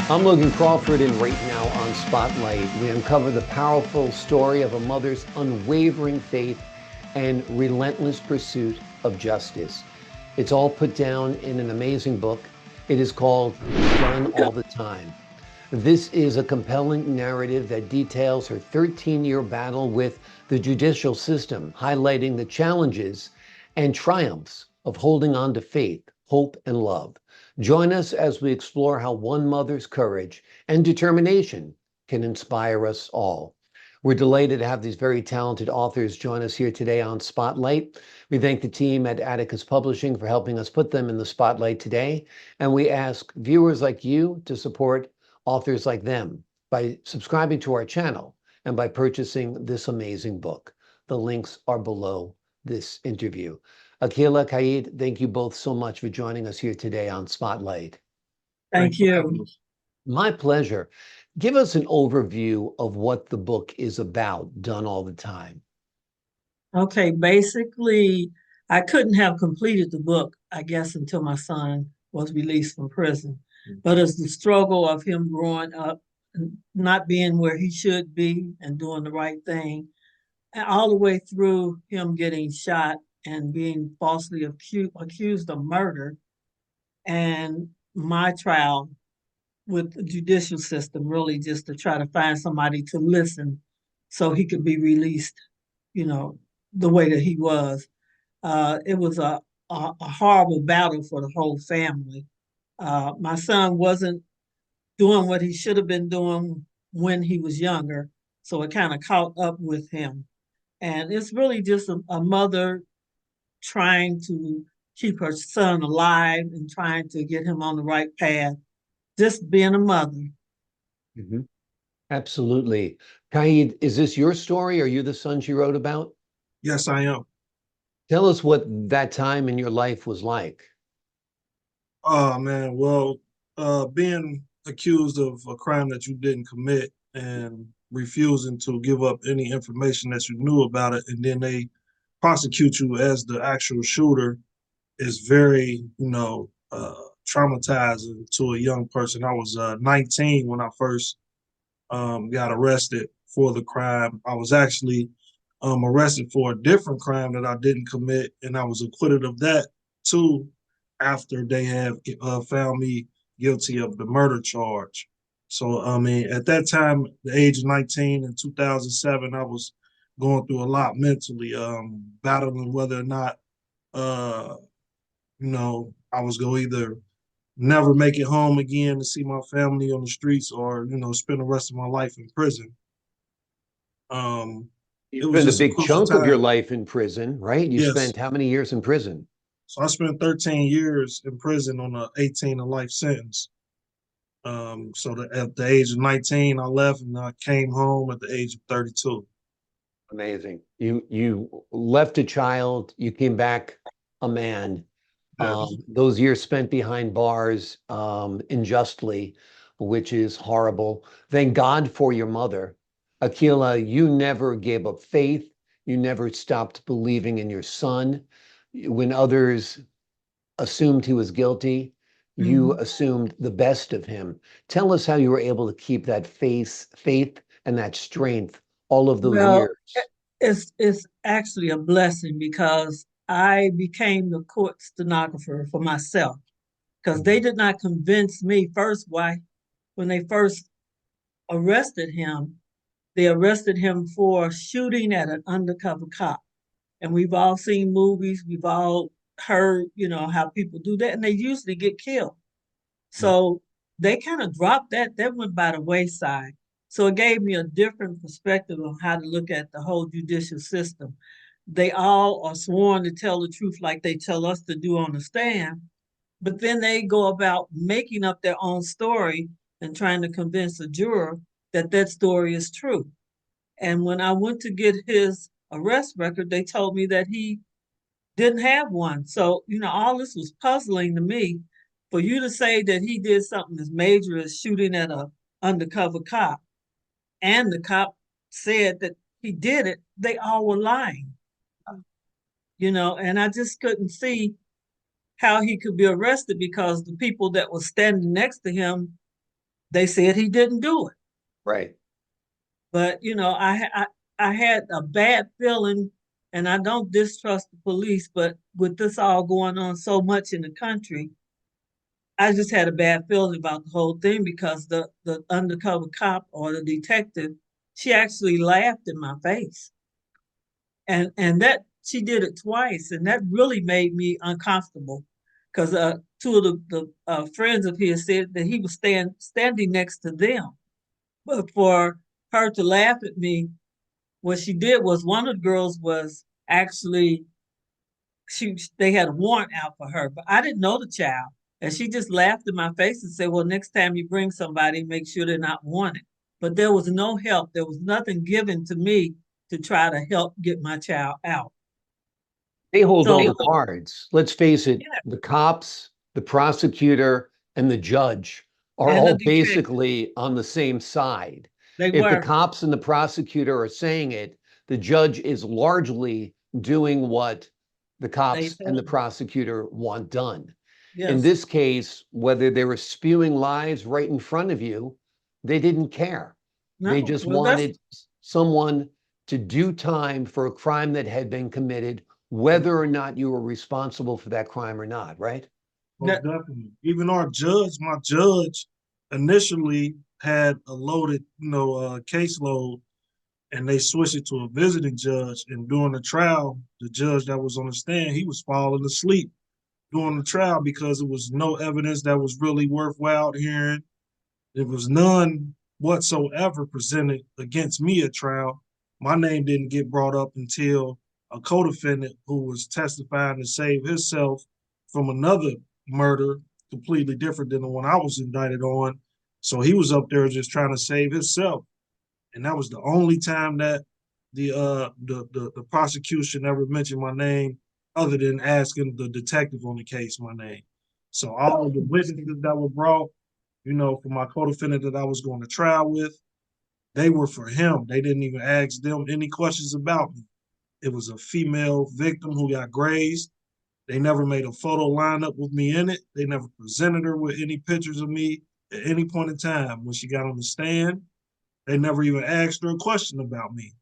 I'm Logan Crawford, and right now on Spotlight, we uncover the powerful story of a mother's unwavering faith and relentless pursuit of justice. It's all put down in an amazing book. It is called Done All the Time. This is a compelling narrative that details her 13-year battle with the judicial system, highlighting the challenges and triumphs of holding on to faith, hope, and love. Join us as we explore how one mother's courage and determination can inspire us all. We're delighted to have these very talented authors join us here today on Spotlight. We thank the team at Atticus Publishing for helping us put them in the spotlight today. And we ask viewers like you to support authors like them by subscribing to our channel and by purchasing this amazing book. The links are below this interview. AQUEELAH QA'ID, thank you both so much for joining us here today on Spotlight. Thank you. My pleasure. Give us an overview of what the book is about, Done All the Time. Okay, basically, I couldn't have completed the book, I guess, until my son was released from prison. But it's the struggle of him growing up, not being where he should be and doing the right thing, and all the way through him getting shot and being falsely accused of murder, and my trial with the judicial system, really just to try to find somebody to listen so he could be released, you know, the way that he was. It was a horrible battle for the whole family. My son wasn't doing what he should have been doing when he was younger, so it kind of caught up with him. And it's really just a mother trying to keep her son alive and trying to get him on the right path, just being a mother. Mm-hmm. Absolutely. Qaid, is this your story? Are you the son she wrote about? Yes, I am. Tell us what that time in your life was like. Oh man, well, being accused of a crime that you didn't commit and refusing to give up any information that you knew about it, and then they prosecute you as the actual shooter is very, traumatizing to a young person. I was 19 when I first got arrested for the crime. I was actually arrested for a different crime that I didn't commit, and I was acquitted of that too after they have found me guilty of the murder charge. So, I mean, at that time, the age of 19 in 2007, I was going through a lot mentally, battling whether or not, uh, I was going to either never make it home again to see my family on the streets or, spend the rest of my life in prison. You It was spent a just a big crucial chunk of your time. life in prison, right? You Yes. spent how many years in prison? So I spent 13 years in prison on a 18 to life sentence. At the age of 19, I left and I came home at the age of 32. Amazing. You left a child, you came back a man. Yes. Those years spent behind bars, unjustly, which is horrible. Thank God for your mother. AQUEELAH, you never gave up faith. You never stopped believing in your son. When others assumed he was guilty, you Mhm. assumed the best of him. Tell us how you were able to keep that faith and that strength all of those Well, years. it's actually a blessing because I became the court stenographer for myself because they did not convince me first why when they first arrested him, they arrested him for shooting at an undercover cop. And we've all seen movies, we've all heard, how people do that, and they usually get killed. So they kind of dropped that. That went by the wayside. So it gave me a different perspective on how to look at the whole judicial system. They all are sworn to tell the truth like they tell us to do on the stand, but then they go about making up their own story and trying to convince a juror that that story is true. And when I went to get his arrest record, they told me that he didn't have one. So, all this was puzzling to me. For you to say that he did something as major as shooting at a undercover cop, and the cop said that he did it, they all were lying. And I just couldn't see how he could be arrested because the people that were standing next to him They said he didn't do it. Right. But I had a bad feeling, and I don't distrust the police, but with this all going on so much in the country, I just had a bad feeling about the whole thing because the undercover cop or the detective, she actually laughed in my face, and that she did it twice, and that really made me uncomfortable because two of the friends of his said that he was standing next to them, but for her to laugh at me, what she did was one of the girls was actually they had a warrant out for her, but I didn't know the child. And she just laughed in my face and said, well, next time you bring somebody, make sure they're not wanted. But there was no help. There was nothing given to me to try to help get my child out. They hold all So, the cards. Let's face it, yeah, the cops, the prosecutor, and the judge are and the all detective, basically on the same side. they If the were. cops and the prosecutor are saying it, the judge is largely doing what the They cops and the told them. prosecutor want done. In Yes. this case, whether they were spewing lies right in front of you, they didn't care. They No. just Well, that's wanted someone to do time for a crime that had been committed, whether or not you were responsible for that crime or not, right? Most that. definitely. Even my judge initially had a loaded, caseload, and they switched it to a visiting judge. And during the trial, the judge that was on the stand, he was falling asleep during the trial because there was no evidence that was really worthwhile hearing. There was none whatsoever presented against me at trial. My name didn't get brought up until a co-defendant who was testifying to save himself from another murder completely different than the one I was indicted on. So he was up there just trying to save himself. And that was the only time that the prosecution ever mentioned my name other than asking the detective on the case my name. So all of the witnesses that were brought, for my co-defendant that I was going to trial with, they were for him. They didn't even ask them any questions about me. It was a female victim who got grazed. They never made a photo lineup with me in it. They never presented her with any pictures of me at any point in time. When she got on the stand, they never even asked her a question about me.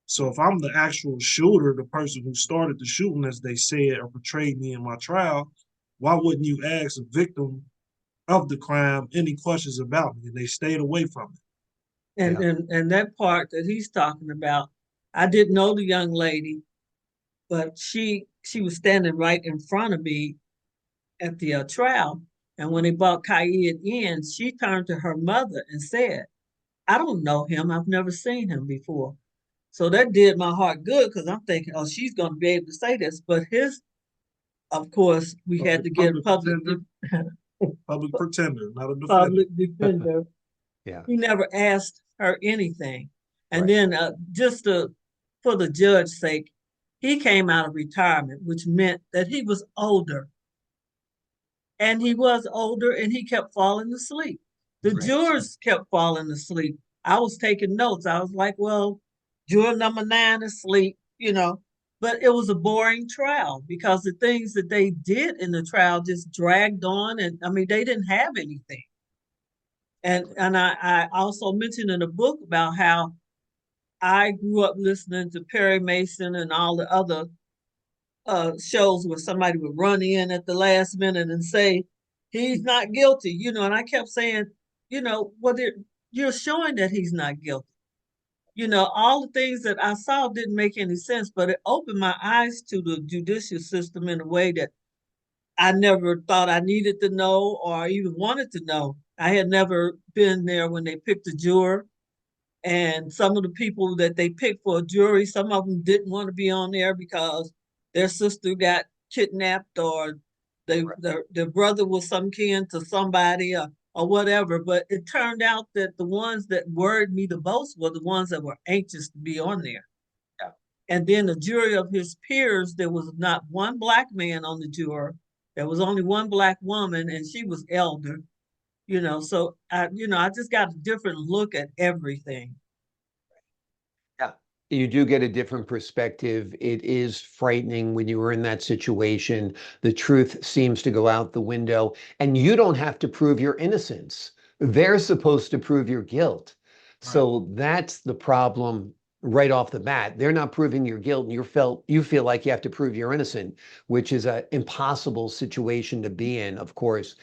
So if I'm the actual shooter, the person who started the shooting, as they said or portrayed me in my trial, why wouldn't you ask a victim of the crime any questions about me? And they stayed away from it. and, Yeah. and that part that he's talking about, I didn't know the young lady, but she was standing right in front of me at the trial. And when they brought Qaid in, she turned to her mother and said, I don't know him. I've never seen him before. So that did my heart good because I'm thinking, oh, she's going to be able to say this. But of course, we had to get Public pretender, not a defender. public defender. Yeah. He never asked her anything. And Right. then for the judge's sake, he came out of retirement, which meant that he was older. And he was older and he kept falling asleep. The Right. jurors kept falling asleep. I was taking notes. I was like, well, juror number 9 is asleep. But it was a boring trial because the things that they did in the trial just dragged on. And I mean, they didn't have anything. And I also mentioned in the book about how I grew up listening to Perry Mason and all the other shows where somebody would run in at the last minute and say he's not guilty. And I kept saying, well, you're showing that he's not guilty. All the things that I saw didn't make any sense, but it opened my eyes to the judicial system in a way that I never thought I needed to know or even wanted to know. I had never been there when they picked a juror, and some of the people that they picked for a jury, some of them didn't want to be on there because their sister got kidnapped or their brother was some kin to somebody or whatever. But it turned out that the ones that worried me the most were the ones that were anxious to be on there. Yeah. And then the jury of his peers, there was not one black man on the juror. There was only one black woman, and she was elder. So I just got a different look at everything. Yeah. You do get a different perspective. It is frightening when you were in that situation. The truth seems to go out the window, and you don't have to prove your innocence. They're supposed to prove your guilt. Right. So that's the problem right off the bat. They're not proving your guilt, and you feel like you have to prove you're innocent, which is an impossible situation to be in, of course.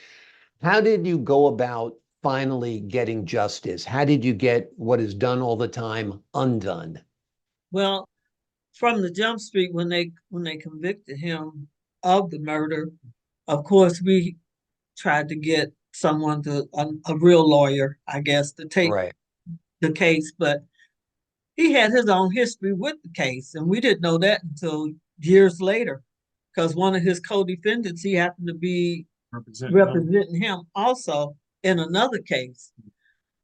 How did you go about finally getting justice? How did you get what is done all the time undone? Well, from the jump street, when they convicted him of the murder, of course we tried to get someone to a real lawyer, I guess, to take Right. the case, but he had his own history with the case, and we didn't know that until years later, because one of his co-defendants, he happened to be representing him also in another case.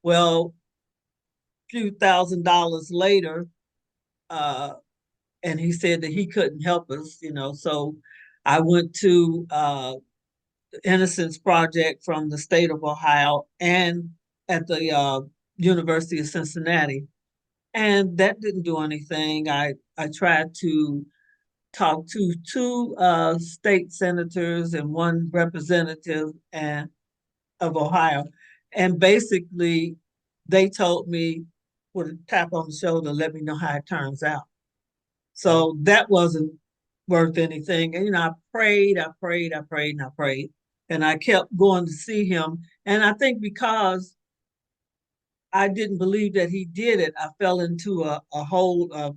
Well, a few $1,000s later, uh, and he said that he couldn't help us, you know. So I went to the Innocence Project from the state of Ohio and at the University of Cincinnati, and that didn't do anything. I tried to talk to two state senators and one representative and of Ohio, and basically they told me with a tap on the shoulder, let me know how it turns out. So that wasn't worth anything. And, you know, I prayed, I prayed, I prayed, and I prayed. And I kept going to see him. And I think because I didn't believe that he did it, I fell into a hole of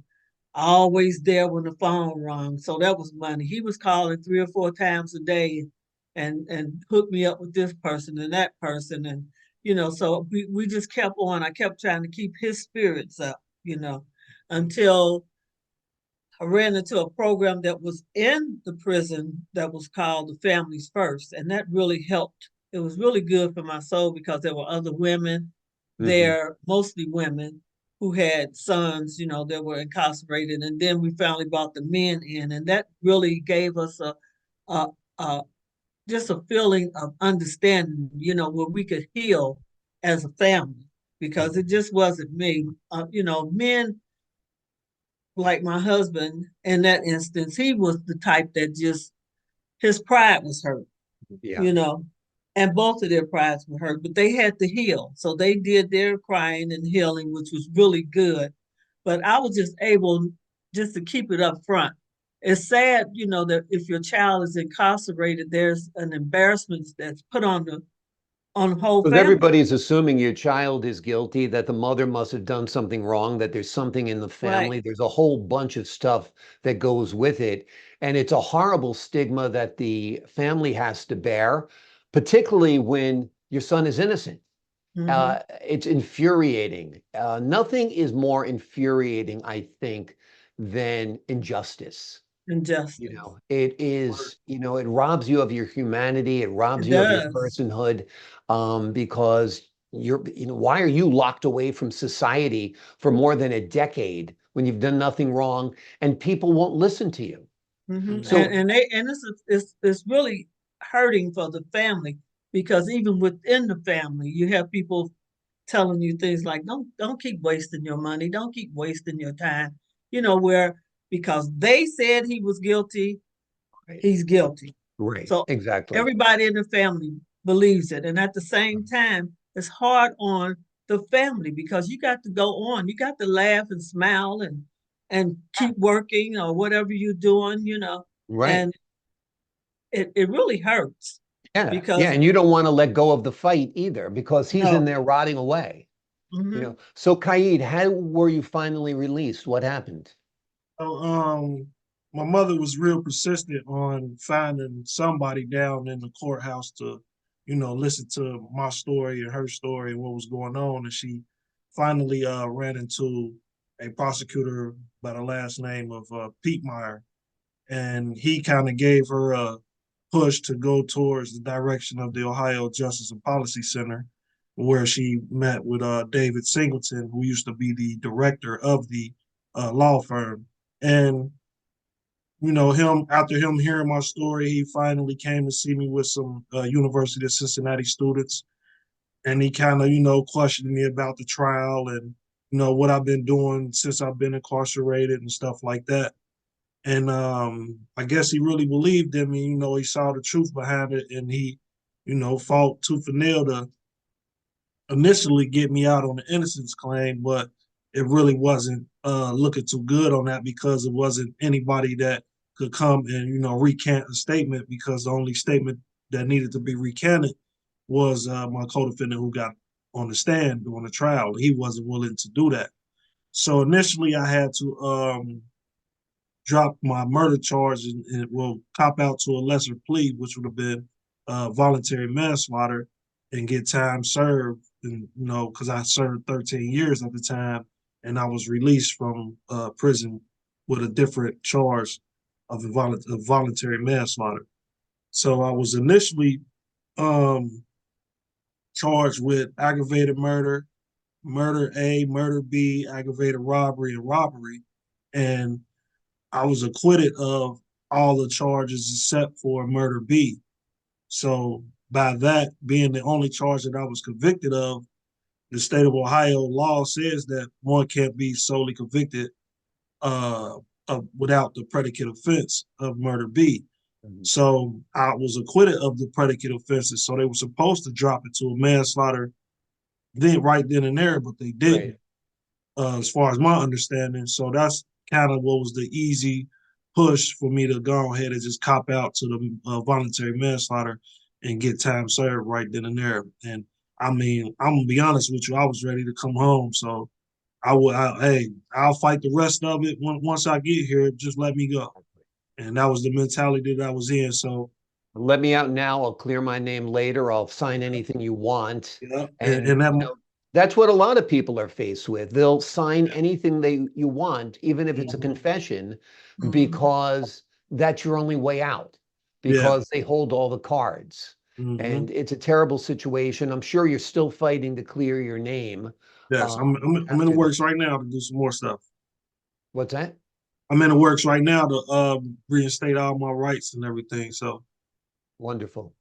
always there when the phone rung. So that was money. He was calling 3 or 4 times a day and hooked me up with this person and that person. And, you know, so we just kept on. I kept trying to keep his spirits up, you know, until I ran into a program that was in the prison that was called the Families First, and that really helped. It was really good for my soul because there were other women Hmm. there, mostly women who had sons, you know, that were incarcerated, and then we finally brought the men in, and that really gave us a, a just a feeling of understanding, you know, where we could heal as a family because it just wasn't me. You know, men like my husband in that instance, he was the type that just his pride was hurt, Yeah. you know, and both of their prides were hurt, but they had to heal. So they did their crying and healing, which was really good. But I was just able just to keep it up front. It's sad, you know, that if your child is incarcerated, there's an embarrassment that's put on the whole Because family. everybody's assuming your child is guilty, that the mother must have done something wrong, that there's something in the Right. family. There's a whole bunch of stuff that goes with it. And it's a horrible stigma that the family has to bear, particularly when your son is innocent. Mm-hmm. It's infuriating. Nothing is more infuriating, I think, than injustice. You Injustice. know, it is, you know, it robs you of your humanity, it robs It you of your does. personhood, because you know, why are you locked away from society for more than a decade when you've done nothing wrong and people won't listen to you? Mm-hmm. So, And it's really hurting for the family because even within the family, you have people telling you things like don't keep wasting your money, don't keep wasting your time. You know, where because they said he was guilty, right, he's guilty. right, So exactly. everybody in the family believes it. And at the same time, it's hard on the family because you got to go on. You got to laugh and smile and keep working or whatever you're doing, you know. Right. And it really hurts Yeah. Yeah. because And you don't want to let go of the fight either because he's in no. there rotting away, you know. Mm-hmm. So, Qaid, how were you finally released? What happened? So, my mother was real persistent on finding somebody down in the courthouse to, listen to my story and her story and what was going on. And she finally ran into a prosecutor by the last name of Pete Meyer, and he kind of gave her a push to go towards the direction of the Ohio Justice and Policy Center, where she met with David Singleton, who used to be the director of the law firm. And him after him hearing my story, he finally came to see me with some University of Cincinnati students, and he kind of questioned me about the trial and what I've been doing since I've been incarcerated and stuff like that. And I guess he really believed in me. He saw the truth behind it, and he, fought tooth and nail to initially get me out on the innocence claim, but it really wasn't looking too good on that because it wasn't anybody that could come and, you know, recant a statement, because the only statement that needed to be recanted was my co-defendant who got on the stand during the trial. He wasn't willing to do that. So initially I had to drop my murder charge and will cop out to a lesser plea, which would have been voluntary manslaughter, and get time served. And, you know, because I served 13 years at the time, and I was released from prison with a different charge of voluntary manslaughter. So I was initially charged with aggravated murder, murder A, murder B, aggravated robbery, and robbery. And I was acquitted of all the charges except for murder B. So by that being the only charge that I was convicted of, the state of Ohio law says that one can't be solely convicted without the predicate offense of murder B. Mm-hmm. So I was acquitted of the predicate offenses. So they were supposed to drop it to a manslaughter right then and there, but they didn't, right. As far as my understanding. So that's kind of what was the easy push for me to go ahead and just cop out to the voluntary manslaughter and get time served right then and there. And I mean, I'm gonna be honest with you, I was ready to come home. So I'll fight the rest of it once I get here. Just let me go. And that was the mentality that I was in. So let me out now. I'll clear my name later. I'll sign anything you want. Yeah. And that, you know, that's what a lot of people are faced with. They'll sign anything you want, even if it's a confession, because that's your only way out, because they hold all the cards. And it's a terrible situation. I'm sure you're still fighting to clear your name. Yes, I'm in the works right now to do some more stuff. What's that? I'm in the works right now to reinstate all my rights and everything. So wonderful.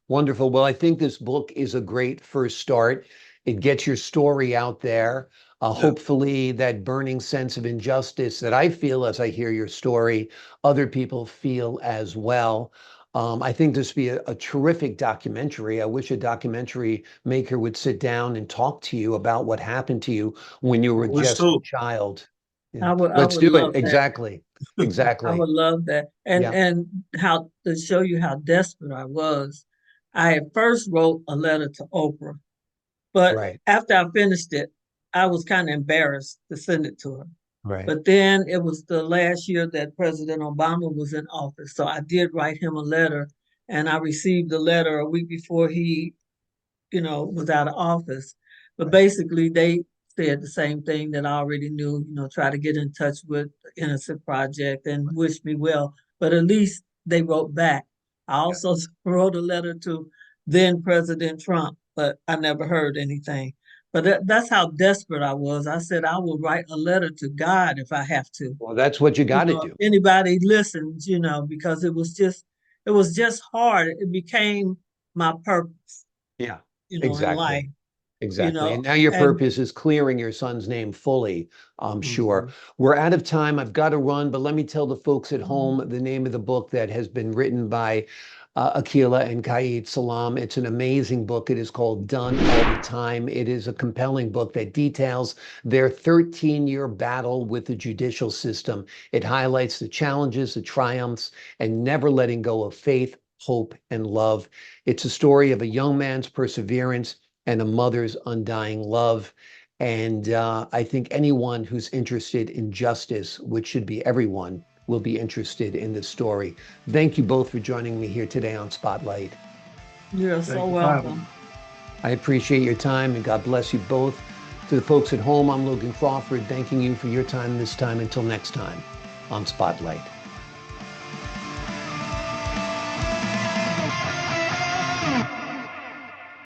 Wonderful. Well, I think this book is a great first start. It gets your story out there. Hopefully that burning sense of injustice that I feel as I hear your story, other people feel as well. I think this would be a terrific documentary. I wish a documentary maker would sit down and talk to you about what happened to you when you were just a child. Yeah. Let's do it. That. Exactly. Exactly. I would love that. And how to show you how desperate I was. I at first wrote a letter to Oprah, but after I finished it, I was kind of embarrassed to send it to her. Right. But then it was the last year that President Obama was in office. So I did write him a letter, and I received the letter a week before he, you know, was out of office. But basically they said the same thing that I already knew, you know, try to get in touch with the Innocent Project and wish me well. But at least they wrote back. I also wrote a letter to then President Trump, but I never heard anything. But that's how desperate I was. I said I will write a letter to God if I have to. Well, that's what you got to do. Anybody listens, you know, because it was just hard. It became my purpose. Yeah, you know, in life. Exactly. You know, and now your purpose is clearing your son's name fully, I'm sure. We're out of time. I've got to run, but let me tell the folks at home the name of the book that has been written by AQUEELAH and QA'ID SALAAM. It's an amazing book. It is called Done All the Time. It is a compelling book that details their 13-year battle with the judicial system. It highlights the challenges, the triumphs, and never letting go of faith, hope, and love. It's a story of a young man's perseverance and a mother's undying love. And I think anyone who's interested in justice, which should be everyone, will be interested in this story. Thank you both for joining me here today on Spotlight. You're so welcome. I appreciate your time, and God bless you both. To the folks at home, I'm Logan Crawford, thanking you for your time this time. Until next time on Spotlight.